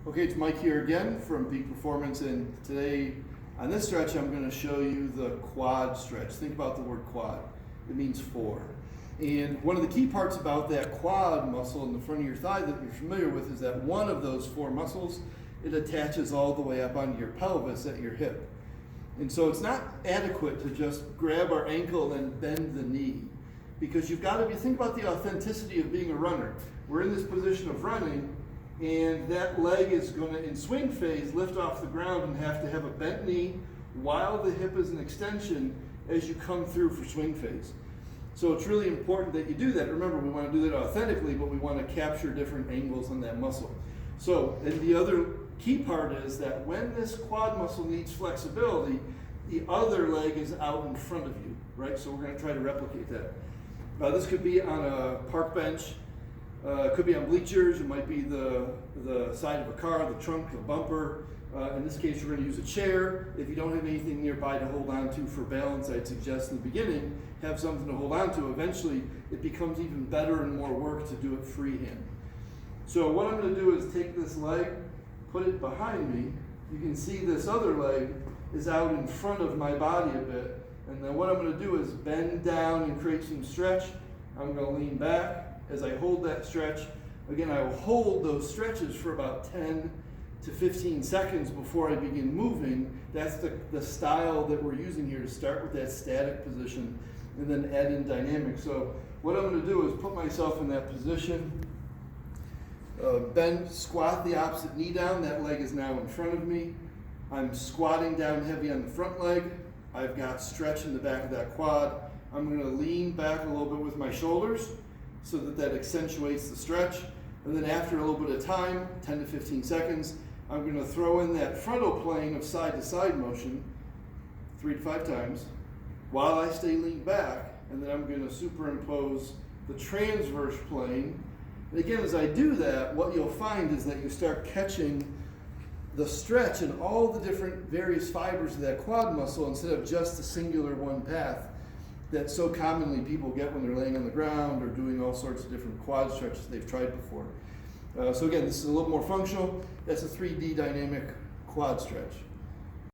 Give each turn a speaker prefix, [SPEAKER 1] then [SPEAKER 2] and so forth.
[SPEAKER 1] Okay, it's Mike here again from Peak Performance, and today on this stretch I'm going to show you the quad stretch. Think about the word quad. It means four. And one of the key parts about that quad muscle in the front of your thigh that you're familiar with is that one of those four muscles, it attaches all the way up onto your pelvis at your hip. And so it's not adequate to just grab our ankle and bend the knee, because you've got to think about the authenticity of being a runner. We're in this position of running, and that leg is going to, in swing phase, lift off the ground and have to have a bent knee while the hip is an extension as you come through for swing phase. So it's really important that you do that. Remember, we want to do that authentically, but we want to capture different angles on that muscle. So, and the other key part is that when this quad muscle needs flexibility, the other leg is out in front of you, right? So we're going to try to replicate that. This could be on a park bench. It could be on bleachers. It might be the side of a car, the trunk, the bumper. In this case, you're going to use a chair. If you don't have anything nearby to hold on to for balance, I'd suggest in the beginning, have something to hold on to. Eventually, it becomes even better and more work to do it freehand. So what I'm going to do is take this leg, put it behind me. You can see this other leg is out in front of my body a bit. And then what I'm going to do is bend down and create some stretch. I'm going to lean back. As I hold that stretch, again, I will hold those stretches for about 10 to 15 seconds before I begin moving. That's the style that we're using here, to start with that static position and then add in dynamic. So what I'm going to do is put myself in that position, bend, squat the opposite knee down. That leg is now in front of me. I'm squatting down heavy on the front leg. I've got stretch in the back of that quad. I'm going to lean back a little bit with my shoulders so that accentuates the stretch. And then after a little bit of time, 10 to 15 seconds, I'm going to throw in that frontal plane of side-to-side motion 3 to 5 times while I stay leaned back. And then I'm going to superimpose the transverse plane. And again, as I do that, what you'll find is that you start catching the stretch in all the different various fibers of that quad muscle instead of just the singular one path that so commonly people get when they're laying on the ground or doing all sorts of different quad stretches they've tried before. So again, this is a little more functional. That's a 3D dynamic quad stretch.